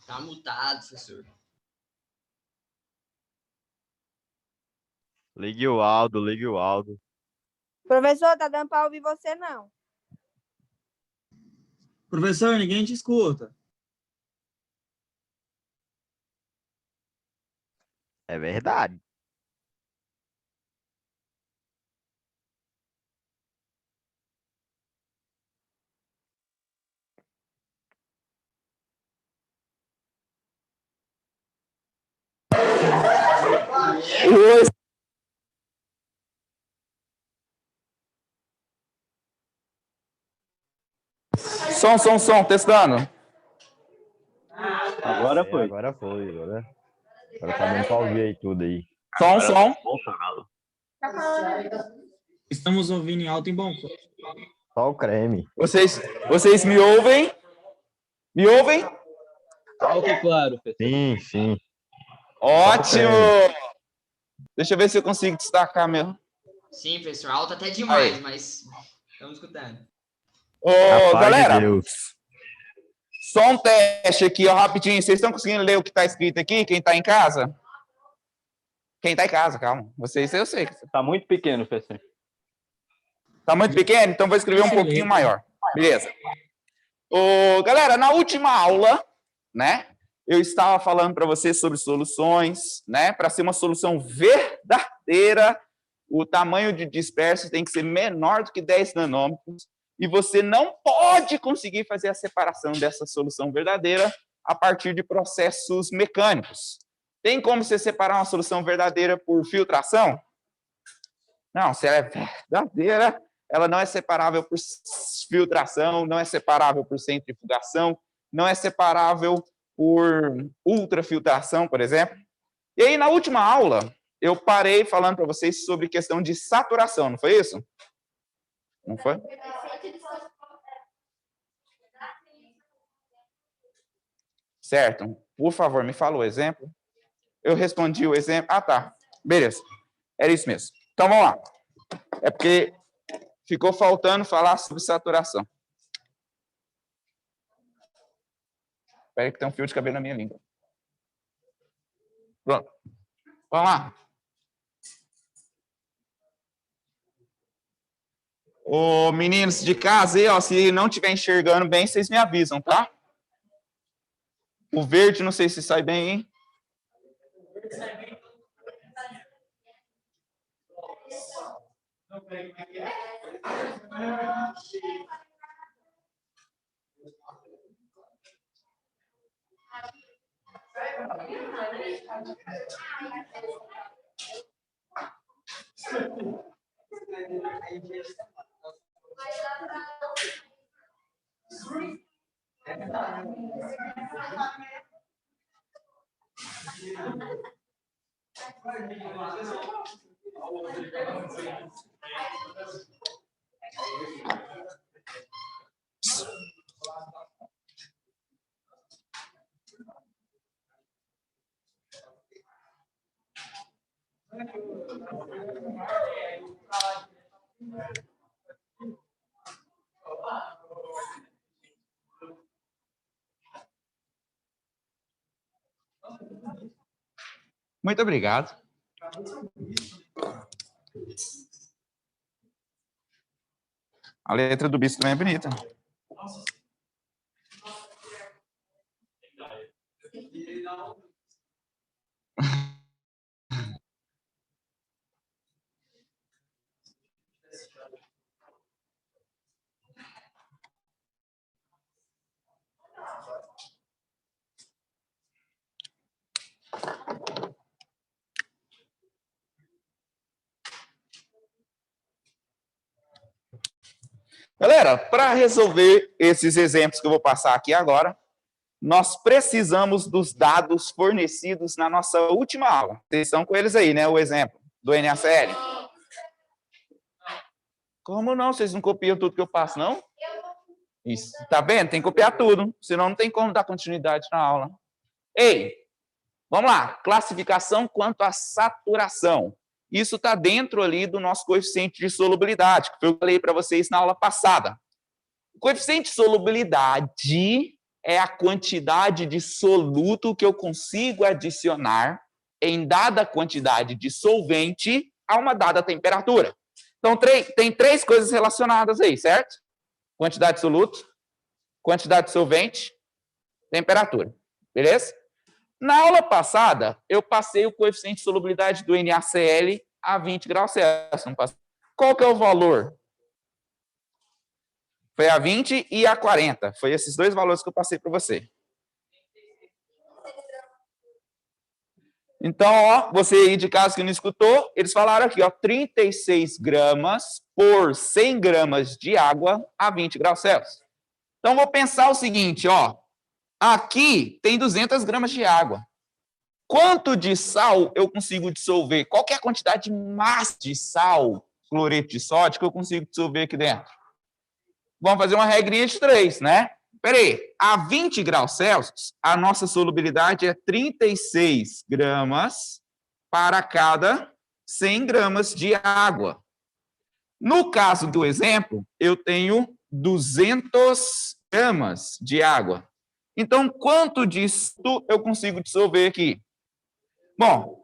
Tá mutado, professor. Ligue o Aldo, ligue o Aldo. Professor, tá dando para ouvir você, não? Professor, ninguém te escuta. É verdade. Som, testando. Agora foi. Agora foi. Agora tá dando pra ouvir aí tudo aí. Som. Estamos ouvindo em alto e bom som. Só o creme. Vocês me ouvem? Me ouvem? Alto e claro, professor. Sim. Ótimo! Deixa eu ver se eu consigo destacar mesmo. Sim, professor. Alto até demais, Aí. mas estamos escutando. Ô, A paz galera, de Deus. só um teste aqui, ó, rapidinho. Vocês estão conseguindo ler o que está escrito aqui? Quem está em casa? Quem está em casa, calma. Vocês, eu sei. Tá muito pequeno, professor. Tá muito pequeno? Então vou escrever um pouquinho maior. Beleza. Ô, galera, na última aula, né, eu estava falando para vocês sobre soluções, né? Para ser uma solução verdadeira, o tamanho de disperso tem que ser menor do que 10 nanômetros. E você não pode conseguir fazer a separação dessa solução verdadeira a partir de processos mecânicos. Tem como você separar uma solução verdadeira por filtração? Não, se ela é verdadeira, ela não é separável por filtração, não é separável por centrifugação, não é separável por ultrafiltração, por exemplo. E aí, na última aula, eu parei falando para vocês sobre questão de saturação, não foi isso? Não foi? Certo. Por favor, me fala o exemplo. Eu respondi o exemplo. Ah, tá. Beleza. Era isso mesmo. Então, vamos lá. É porque ficou faltando falar sobre saturação. Espera que tem um fio de cabelo na minha língua. Pronto. Vamos lá. Ô, meninos de casa aí, ó, se não estiver enxergando bem, vocês me avisam, tá? O verde, não sei se sai bem, hein? Muito obrigado. A letra do bispo também é bonita. Galera, para resolver esses exemplos que eu vou passar aqui agora, nós precisamos dos dados fornecidos na nossa última aula. Vocês estão com eles aí, né? O exemplo do NaCl. Como não? Vocês não copiam tudo que eu passo, não? Isso. Tá vendo? Tem que copiar tudo, senão não tem como dar continuidade na aula. Ei, vamos lá. Classificação quanto à saturação. Isso está dentro ali do nosso coeficiente de solubilidade, que eu falei para vocês na aula passada. O coeficiente de solubilidade é a quantidade de soluto que eu consigo adicionar em dada quantidade de solvente a uma dada temperatura. Então, tem 3 coisas relacionadas aí, certo? Quantidade de soluto, quantidade de solvente, temperatura. Beleza? Na aula passada, eu passei o coeficiente de solubilidade do NaCl a 20 graus Celsius. Qual que é o valor? Foi a 20 e a 40. Foi esses 2 valores que eu passei para você. Então, ó, você aí de casa que não escutou, eles falaram aqui, ó, 36 gramas por 100 gramas de água a 20 graus Celsius. Então, vou pensar o seguinte, ó. Aqui tem 200 gramas de água. Quanto de sal eu consigo dissolver? Qual que é a quantidade máxima de sal, cloreto de sódio, que eu consigo dissolver aqui dentro? Vamos fazer uma regrinha de 3, né? Peraí, a 20 graus Celsius, a nossa solubilidade é 36 gramas para cada 100 gramas de água. No caso do exemplo, eu tenho 200 gramas de água. Então, quanto disso eu consigo dissolver aqui? Bom,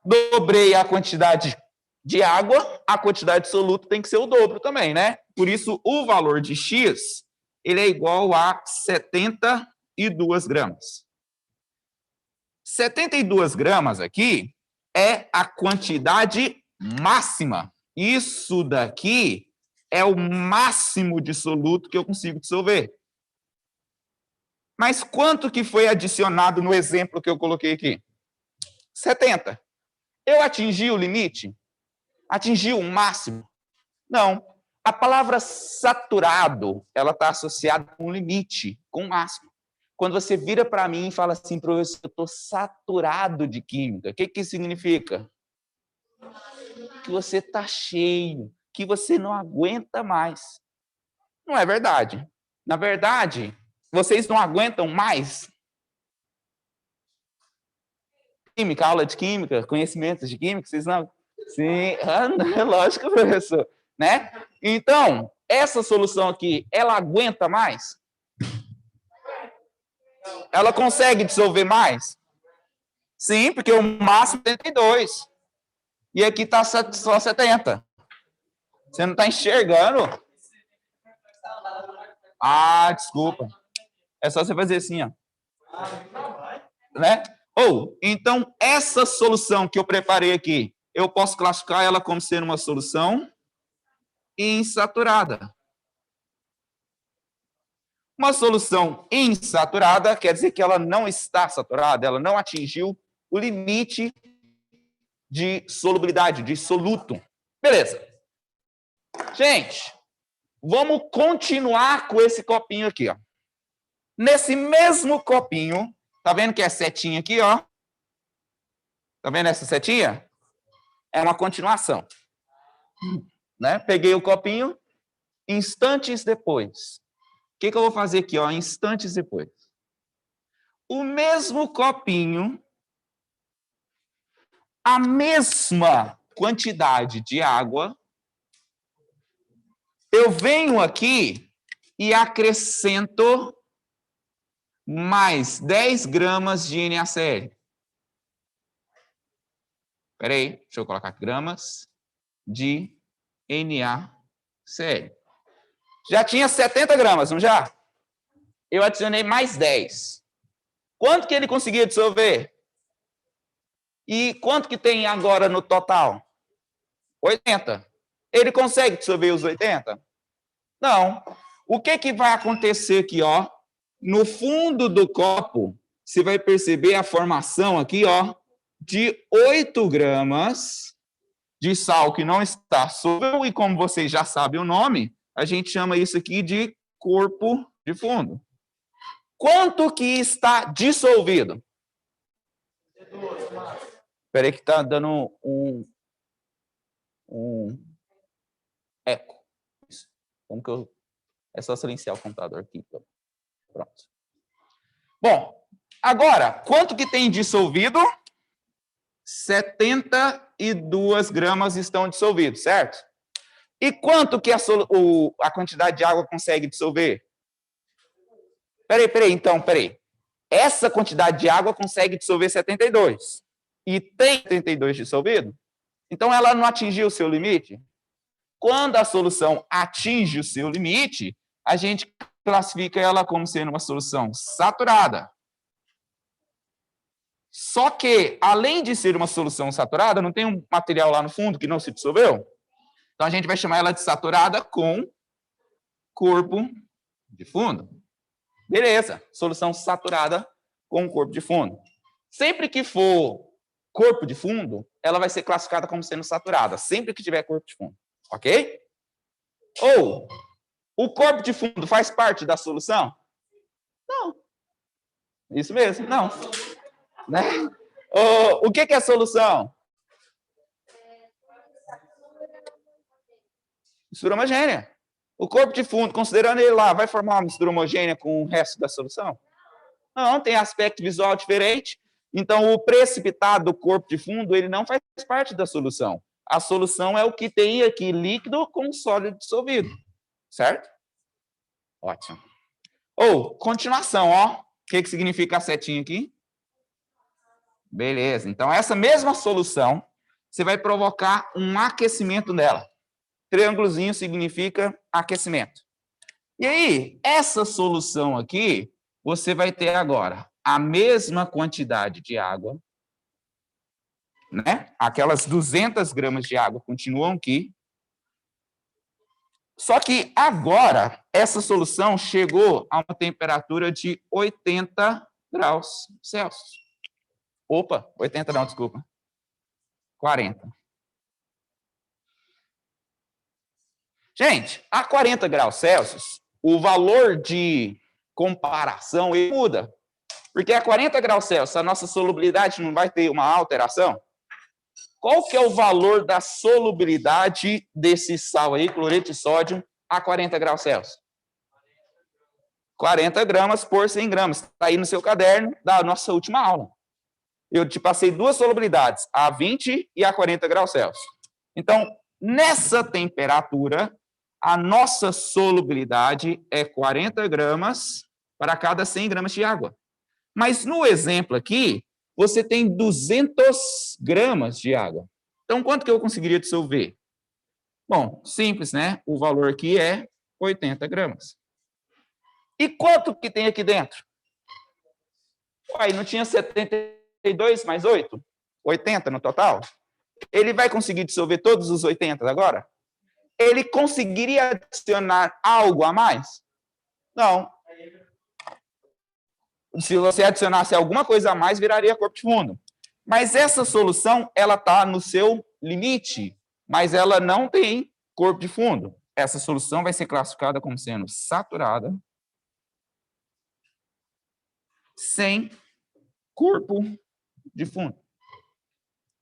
dobrei a quantidade de água, a quantidade de soluto tem que ser o dobro também, né? Por isso, o valor de X, ele é igual a 72 gramas. 72 gramas aqui é a quantidade máxima. Isso daqui é o máximo de soluto que eu consigo dissolver. Mas quanto que foi adicionado no exemplo que eu coloquei aqui? 70. Eu atingi o limite? Atingi o máximo? Não. A palavra saturado, ela está associada com limite, com máximo. Quando você vira para mim e fala assim, professor, eu estou saturado de química, o que que significa? Que você está cheio, que você não aguenta mais. Não é verdade. Na verdade, vocês não aguentam mais? Química, aula de química, conhecimentos de química, vocês não... Sim, é lógico, professor. Né? Então, essa solução aqui, ela aguenta mais? Ela consegue dissolver mais? Sim, porque o máximo é 72. E aqui está só 70. Você não está enxergando? Ah, desculpa. É só você fazer assim, ó. Né? Ou, então, essa solução que eu preparei aqui, eu posso classificar ela como sendo uma solução insaturada. Uma solução insaturada quer dizer que ela não está saturada, ela não atingiu o limite de solubilidade, de soluto. Beleza. Gente, vamos continuar com esse copinho aqui, ó. Nesse mesmo copinho, tá vendo que é setinha aqui, ó? Tá vendo essa setinha? É uma continuação. Né? Peguei o copinho, instantes depois. O que eu vou fazer aqui, ó? Instantes depois. O mesmo copinho, a mesma quantidade de água, eu venho aqui e acrescento mais 10 gramas de NaCl. Espera aí, deixa eu colocar gramas de NaCl. Já tinha 70 gramas, não já? Eu adicionei mais 10. Quanto que ele conseguia dissolver? E quanto que tem agora no total? 80. Ele consegue dissolver os 80? Não. O que que vai acontecer aqui, ó? No fundo do copo, você vai perceber a formação aqui, ó, de 8 gramas de sal que não está solúvel, e como vocês já sabem o nome, a gente chama isso aqui de corpo de fundo. Quanto que está dissolvido? Espera aí que está dando um eco. Como que eu... É só silenciar o computador aqui. Então. Pronto. Bom, agora, quanto que tem dissolvido? 72 gramas estão dissolvidos, certo? E quanto que a quantidade de água consegue dissolver? Peraí. Essa quantidade de água consegue dissolver 72. E tem 72 dissolvido? Então, ela não atingiu o seu limite? Quando a solução atinge o seu limite, a gente classifica ela como sendo uma solução saturada. Só que, além de ser uma solução saturada, não tem um material lá no fundo que não se dissolveu? Então, a gente vai chamar ela de saturada com corpo de fundo. Beleza, solução saturada com corpo de fundo. Sempre que for corpo de fundo, ela vai ser classificada como sendo saturada, sempre que tiver corpo de fundo, ok? Ou, o corpo de fundo faz parte da solução? Não. Isso mesmo, não. Né? O que é solução? Mistura homogênea. O corpo de fundo, considerando ele lá, vai formar uma mistura homogênea com o resto da solução? Não, tem aspecto visual diferente. Então, o precipitado do corpo de fundo, ele não faz parte da solução. A solução é o que tem aqui, líquido com sólido dissolvido. Certo? Ótimo. Ou, continuação, ó. O que significa a setinha aqui? Beleza. Então, essa mesma solução, você vai provocar um aquecimento nela. Triângulozinho significa aquecimento. E aí, essa solução aqui, você vai ter agora a mesma quantidade de água, né? Aquelas 200 gramas de água continuam aqui. Só que agora, essa solução chegou a uma temperatura de 80 graus Celsius. Opa, 80 não, desculpa. 40. Gente, a 40 graus Celsius, o valor de comparação ele muda. Porque a 40 graus Celsius, a nossa solubilidade não vai ter uma alteração? Qual que é o valor da solubilidade desse sal aí, cloreto de sódio, a 40 graus Celsius? 40 gramas por 100 gramas. Está aí no seu caderno da nossa última aula. Eu te passei duas solubilidades, a 20 e a 40 graus Celsius. Então, nessa temperatura, a nossa solubilidade é 40 gramas para cada 100 gramas de água. Mas no exemplo aqui, você tem 200 gramas de água. Então, quanto que eu conseguiria dissolver? Bom, simples, né? O valor aqui é 80 gramas. E quanto que tem aqui dentro? Uai, não tinha 72 mais 8? 80 no total? Ele vai conseguir dissolver todos os 80 agora? Ele conseguiria adicionar algo a mais? Não. Se você adicionasse alguma coisa a mais, viraria corpo de fundo. Mas essa solução, ela está no seu limite, mas ela não tem corpo de fundo. Essa solução vai ser classificada como sendo saturada, sem corpo de fundo.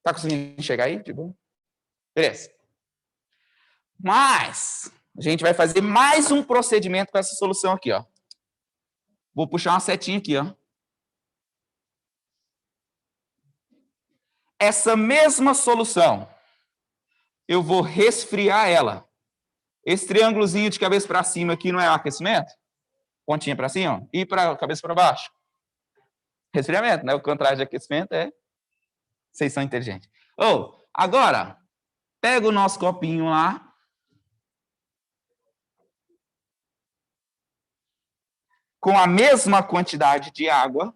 Tá conseguindo enxergar aí? Tipo? Beleza. Mas a gente vai fazer mais um procedimento com essa solução aqui, ó. Vou puxar uma setinha aqui, ó. Essa mesma solução, eu vou resfriar ela. Esse triângulozinho de cabeça para cima aqui não é o aquecimento? Pontinha para cima, ó. E para cabeça para baixo? Resfriamento, né? O contrário de aquecimento é... Vocês são inteligentes. Agora, pega o nosso copinho lá. Com a mesma quantidade de água.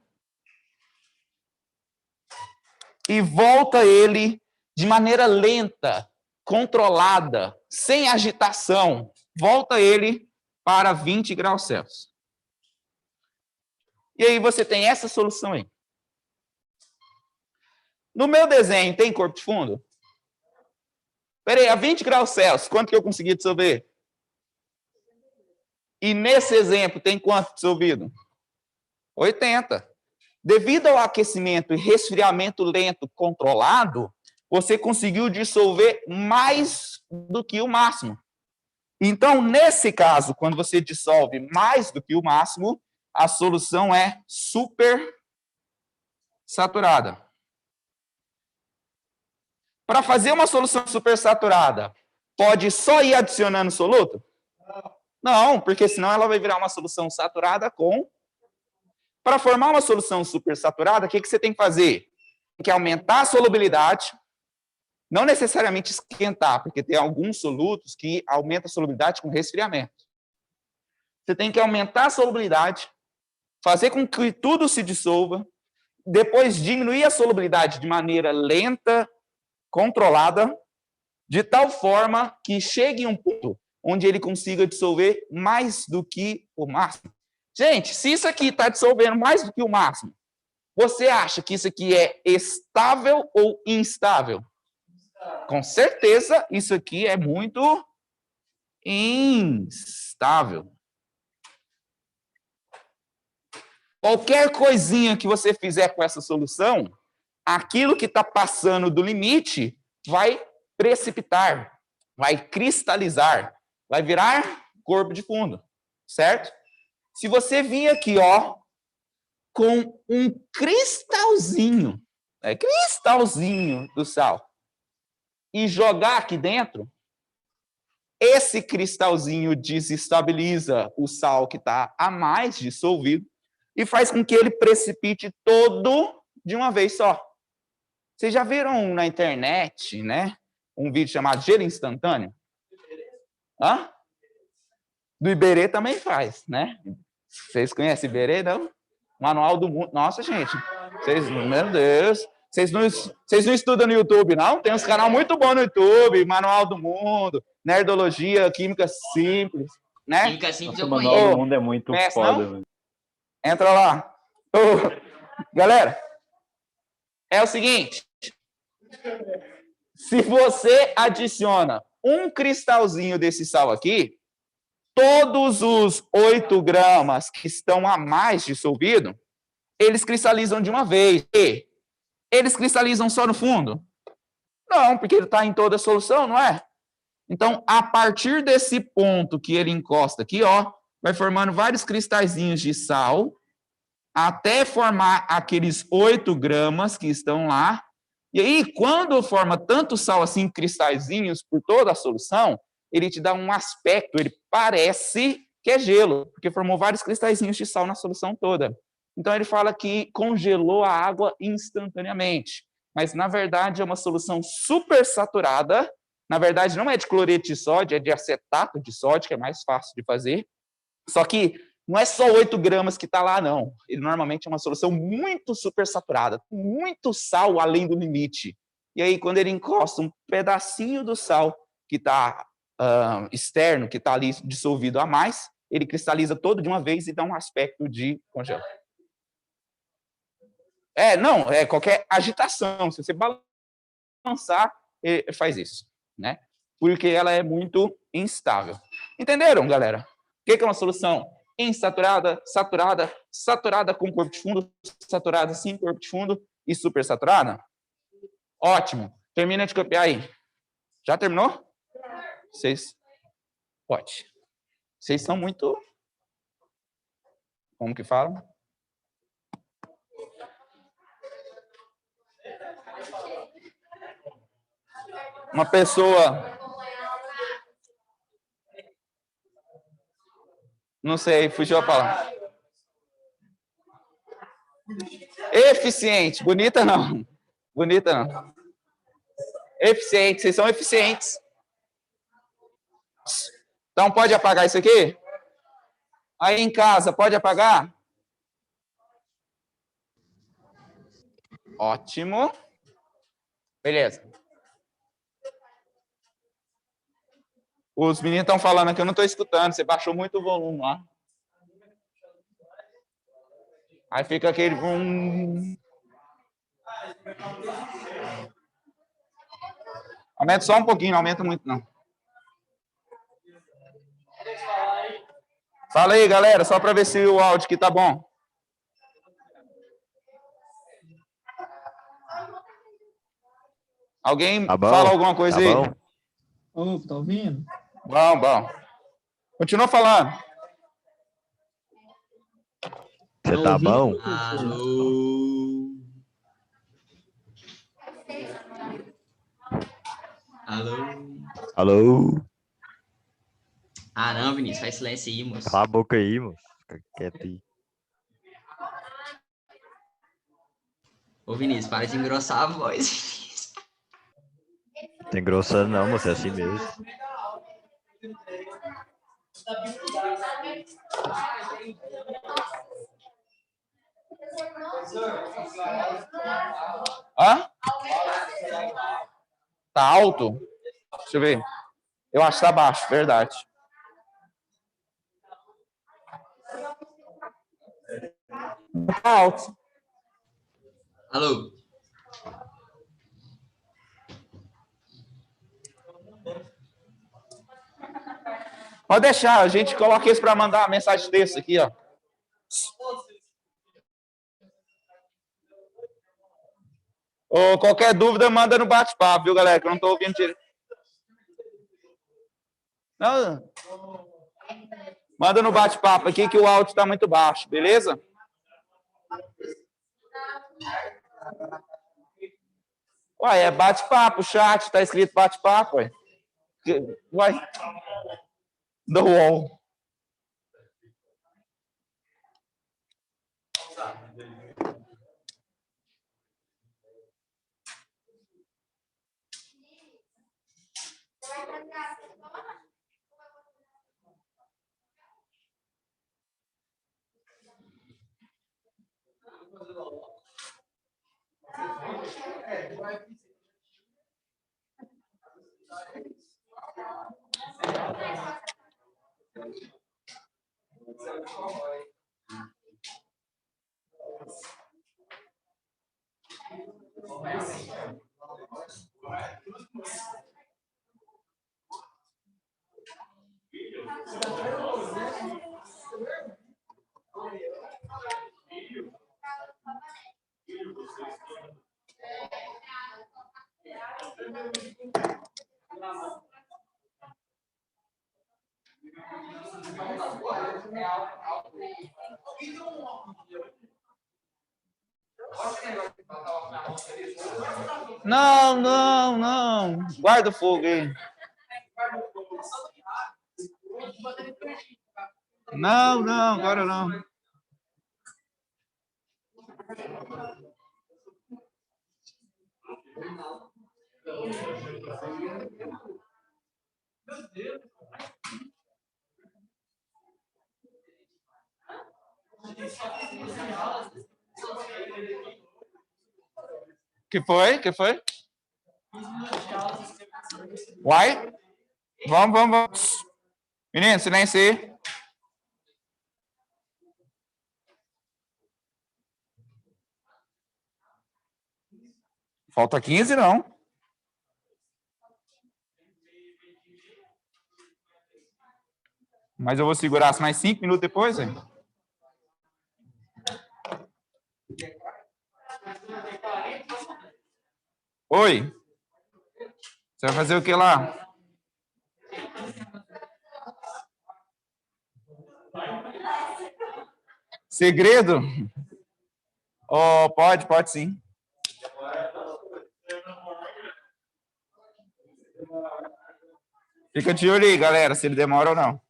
E volta ele de maneira lenta, controlada, sem agitação. Volta ele para 20 graus Celsius. E aí você tem essa solução aí. No meu desenho, tem corpo de fundo? Peraí, a 20 graus Celsius, quanto que eu consegui dissolver? E nesse exemplo, tem quanto dissolvido? 80. Devido ao aquecimento e resfriamento lento controlado, você conseguiu dissolver mais do que o máximo. Então, nesse caso, quando você dissolve mais do que o máximo, a solução é super saturada. Para fazer uma solução supersaturada, pode só ir adicionando soluto? Não, porque senão ela vai virar uma solução saturada com Para formar uma solução supersaturada, o que você tem que fazer? Tem que aumentar a solubilidade, não necessariamente esquentar, porque tem alguns solutos que aumentam a solubilidade com resfriamento. Você tem que aumentar a solubilidade, fazer com que tudo se dissolva, depois diminuir a solubilidade de maneira lenta, controlada, de tal forma que chegue em um ponto onde ele consiga dissolver mais do que o máximo. Gente, se isso aqui está dissolvendo mais do que o máximo, você acha que isso aqui é estável ou instável? Com certeza, isso aqui é muito instável. Qualquer coisinha que você fizer com essa solução, aquilo que está passando do limite vai precipitar, vai cristalizar, vai virar corpo de fundo, certo? Se você vir aqui, ó, com um cristalzinho do sal, e jogar aqui dentro, esse cristalzinho desestabiliza o sal que está a mais dissolvido e faz com que ele precipite todo de uma vez só. Vocês já viram na internet, né, um vídeo chamado gelo instantâneo? Hã? Do Iberê também faz, né? Vocês conhecem Iberê, não? Manual do Mundo. Nossa, gente. Meu Deus. Vocês não estudam no YouTube, não? Tem uns canais muito bons no YouTube. Manual do Mundo, Nerdologia, Química Simples, né? Química simples eu O Manual do conheço. Mundo é muito conhece, foda, não? velho. Entra lá. Galera, é o seguinte. Se você adiciona um cristalzinho desse sal aqui, todos os 8 gramas que estão a mais dissolvido, eles cristalizam de uma vez. E eles cristalizam só no fundo? Não, porque ele está em toda a solução, não é? Então, a partir desse ponto que ele encosta aqui, ó, vai formando vários cristalzinhos de sal, até formar aqueles 8 gramas que estão lá. E aí, quando forma tanto sal assim, cristalzinhos por toda a solução, ele te dá um aspecto, ele parece que é gelo, porque formou vários cristalzinhos de sal na solução toda. Então, ele fala que congelou a água instantaneamente. Mas, na verdade, é uma solução super saturada. Na verdade, não é de cloreto de sódio, é de acetato de sódio, que é mais fácil de fazer. Só que não é só 8 gramas que está lá, não. Ele normalmente é uma solução muito supersaturada, muito sal além do limite. E aí, quando ele encosta um pedacinho do sal que está externo, que está ali dissolvido a mais, ele cristaliza todo de uma vez e dá um aspecto de congelo. Não, é qualquer agitação. Se você balançar, ele faz isso, né? Porque ela é muito instável. Entenderam, galera? O que é uma solução insaturada, saturada, saturada com corpo de fundo, saturada sem corpo de fundo e supersaturada? Ótimo. Termina de copiar aí. Já terminou? Vocês? Pode. Vocês são muito... Como que falam? Uma pessoa... Não sei, fugiu a palavra. Eficiente. Bonita não. Bonita não. Eficiente. Vocês são eficientes. Então, pode apagar isso aqui? Aí em casa, pode apagar? Ótimo. Beleza. Os meninos estão falando aqui, eu não estou escutando. Você baixou muito o volume lá. Aí fica aquele... Aumenta só um pouquinho, não aumenta muito, não. Fala aí, galera, só para ver se o áudio aqui tá bom. Alguém fala alguma coisa aí? Ô, tá ouvindo? Bom. Continua falando. Você tá bom? Alô? Ah, não, Vinícius, faz silêncio aí, moço. Cala a boca aí, moço. Fica quieto aí. Ô, Vinícius, para de engrossar a voz, Vinícius. Tem grossa não, você é assim mesmo. Hã? Tá alto? Deixa eu ver. Eu acho que tá baixo, verdade. Tá alto. Alô? Pode deixar, a gente coloca isso para mandar a mensagem de texto aqui, ó. Ou qualquer dúvida, manda no bate-papo, viu, galera? Que eu não tô ouvindo direito. Não. Manda no bate-papo aqui que o áudio tá muito baixo, beleza? Uai, é bate-papo, chat, tá escrito bate-papo, uai. Uai. The wall. Não, não, não. Guarda o fogo aí. Não, não, agora não. Que foi? Que foi? Uai? Vamos. Menino, silêncio aí. Falta 15, não. Mas eu vou segurar mais 5 minutos depois, hein? Oi. Você vai fazer o que lá? Segredo? Oh, pode sim. Fica de olho aí, galera, se ele demora ou não.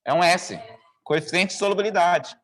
É um S. Coeficiente de solubilidade.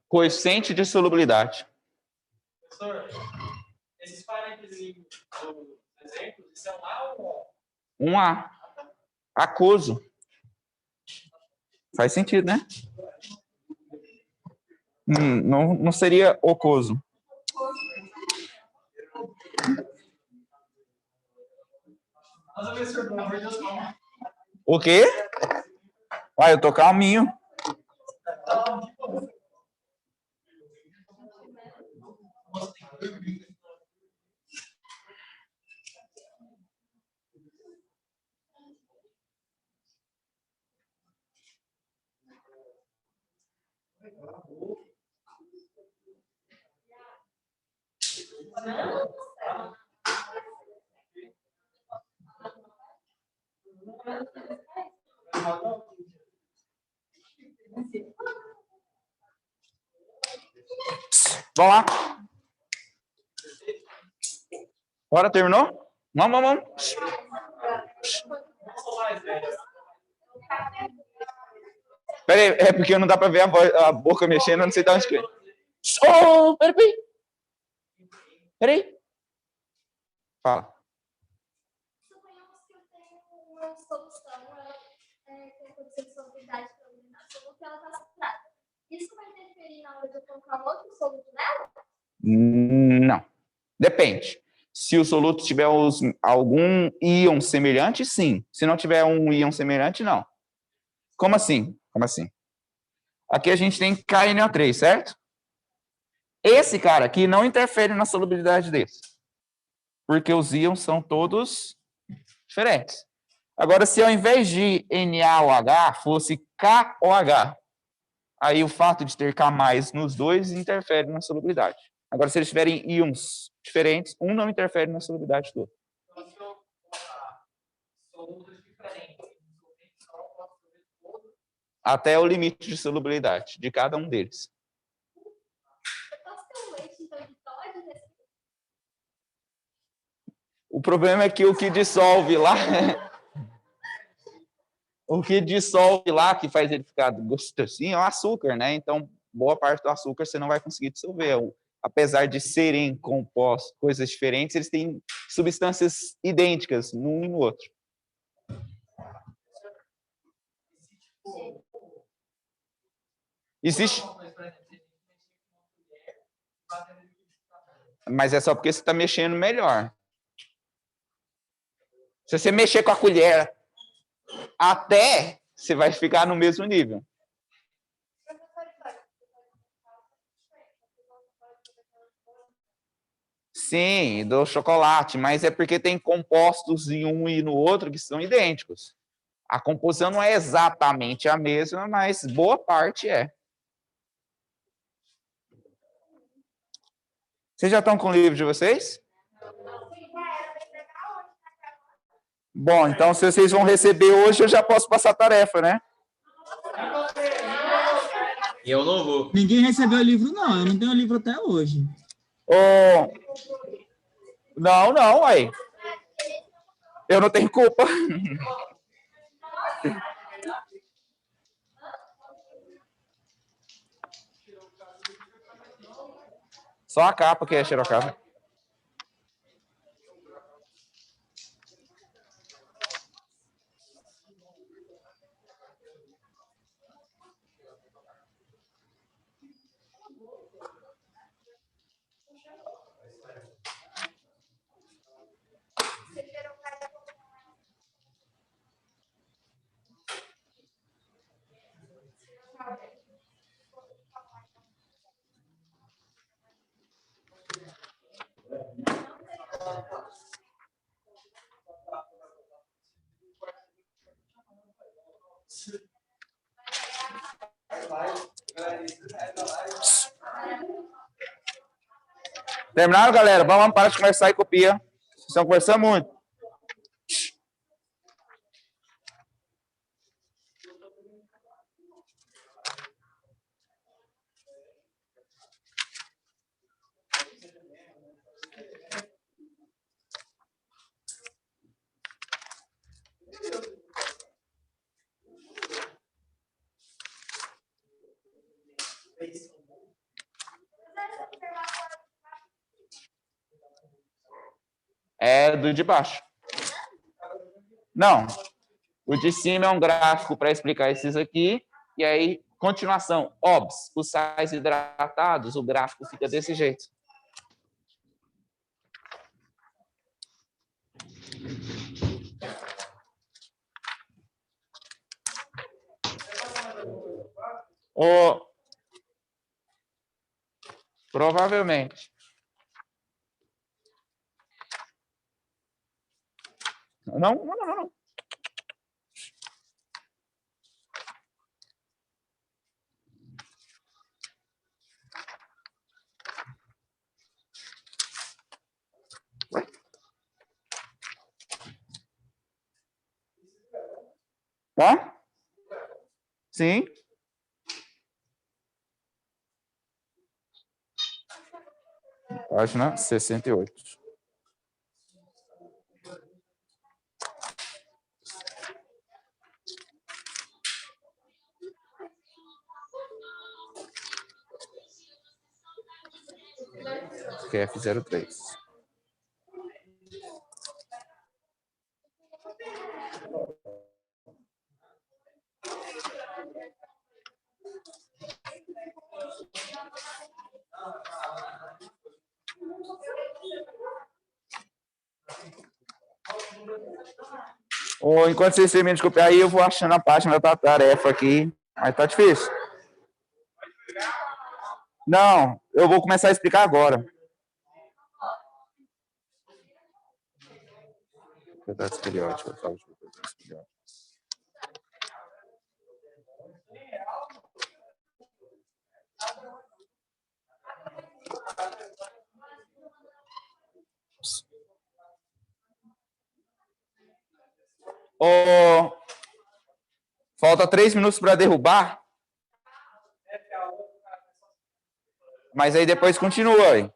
Coeficiente de solubilidade. Professor, esses parênteses dos exemplos, isso é um A ou um O? Um A. Aquoso. Faz sentido, né? Não seria ocoso. Mas, professor, pelo amor de Deus, calma. O quê? Uai, eu tô calminho. Vamos lá. Bora, terminou? Vamos. Pera aí, é porque não dá pra ver a boca mexendo, eu não sei de onde que é. Oh, peraí. Fala. Suponhamos que eu tenho uma solução, ela tem a condição de solubilidade para eliminar a solução que ela está saturada. Isso vai interferir na hora de eu colocar um outro soluto nela? Não. Depende. Se o soluto tiver algum íon semelhante, sim. Se não tiver um íon semelhante, não. Como assim? Aqui a gente tem KNO3, certo? Esse cara aqui não interfere na solubilidade desse. Porque os íons são todos diferentes. Agora, se ao invés de NaOH fosse KOH, aí o fato de ter K+ nos dois interfere na solubilidade. Agora, se eles tiverem íons diferentes, um não interfere na solubilidade do outro. Então, se eu colocar solutos diferentes, Até o limite de solubilidade de cada um deles. Eu posso ter um leite, então, de Todd, né? O problema é que o que dissolve lá... O que dissolve lá, que faz ele ficar gostosinho, é o açúcar, né? Então, boa parte do açúcar você não vai conseguir dissolver. Apesar de serem compostos, coisas diferentes, eles têm substâncias idênticas num e no outro. Existe... Mas é só porque você está mexendo melhor. Se você mexer com a colher, até você vai ficar no mesmo nível. Sim, do chocolate, mas é porque tem compostos em um e no outro que são idênticos. A composição não é exatamente a mesma, mas boa parte é. Vocês já estão com o livro de vocês? Bom, então se vocês vão receber hoje, eu já posso passar a tarefa, né? Eu não vou. Ninguém recebeu o livro, não. Eu não tenho o livro até hoje. Não, aí. Eu não tenho culpa. Só a capa que é xerocada. Terminaram, galera? Vamos parar de conversar e copia. Vocês estão conversando muito. É do de baixo. Não. O de cima é um gráfico para explicar esses aqui. E aí, continuação. OBS, os sais hidratados, o gráfico fica desse jeito. Provavelmente. Não. Tá? Sim. Página 68. QF03. Enquanto vocês terminam de copiar aí, eu vou achando a página da tarefa aqui. Mas tá difícil. Não, eu vou começar a explicar agora. Propriedades periódicas. Falta 3 minutos para derrubar. Mas aí depois continua aí.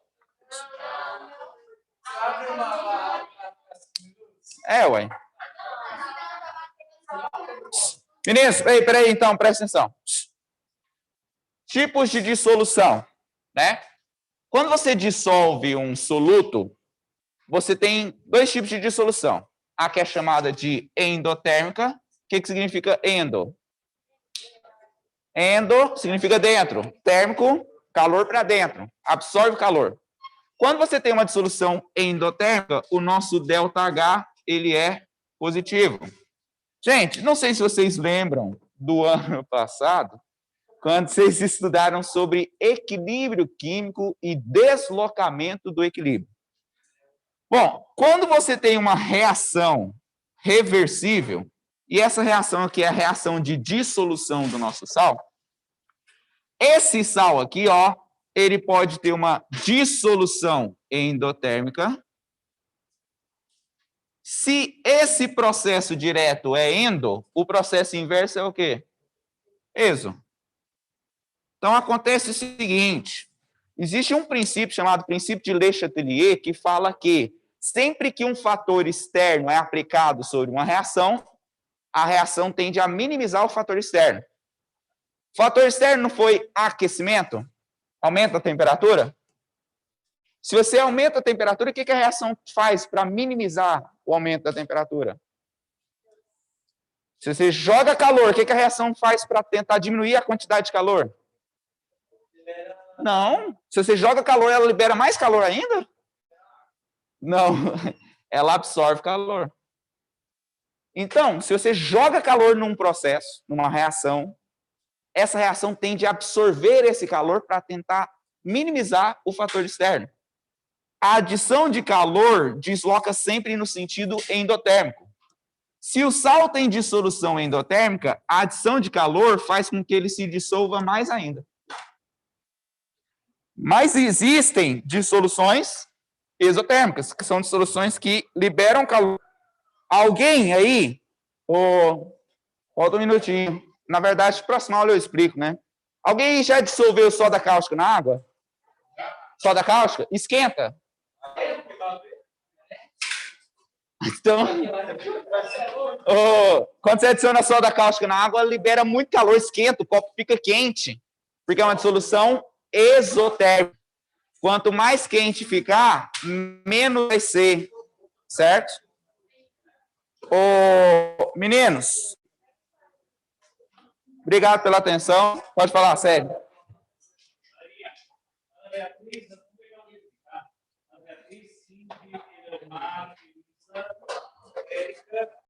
Ué. Meninos, peraí, então, presta atenção. Tipos de dissolução, né? Quando você dissolve um soluto, você tem 2 tipos de dissolução. A que é chamada de endotérmica. O que significa endo? Endo significa dentro. Térmico, calor para dentro. Absorve calor. Quando você tem uma dissolução endotérmica, o nosso ΔH, ele é positivo. Gente, não sei se vocês lembram do ano passado, quando vocês estudaram sobre equilíbrio químico e deslocamento do equilíbrio. Bom, quando você tem uma reação reversível, e essa reação aqui é a reação de dissolução do nosso sal, esse sal aqui, ó, ele pode ter uma dissolução endotérmica. Se esse processo direto é endo, o processo inverso é o quê? Exo. Então, acontece o seguinte, existe um princípio chamado princípio de Le Chatelier que fala que sempre que um fator externo é aplicado sobre uma reação, a reação tende a minimizar o fator externo. O fator externo não foi aquecimento? Aumenta a temperatura? Se você aumenta a temperatura, o que a reação faz para minimizar o aumento da temperatura? Se você joga calor, o que a reação faz para tentar diminuir a quantidade de calor? Não. Se você joga calor, ela libera mais calor ainda? Não. Ela absorve calor. Então, se você joga calor num processo, numa reação, essa reação tende a absorver esse calor para tentar minimizar o fator externo. A adição de calor desloca sempre no sentido endotérmico. Se o sal tem dissolução endotérmica, a adição de calor faz com que ele se dissolva mais ainda. Mas existem dissoluções exotérmicas, que são dissoluções que liberam calor. Alguém aí, falta um minutinho. Na verdade, próxima aula eu explico, né? Alguém já dissolveu soda cáustica na água? Soda cáustica? Esquenta. Então, quando você adiciona soda cáustica na água, libera muito calor, esquenta, o copo fica quente, porque é uma dissolução exotérmica. Quanto mais quente ficar, menos vai ser, certo? Meninos, obrigado pela atenção. Pode falar, sério.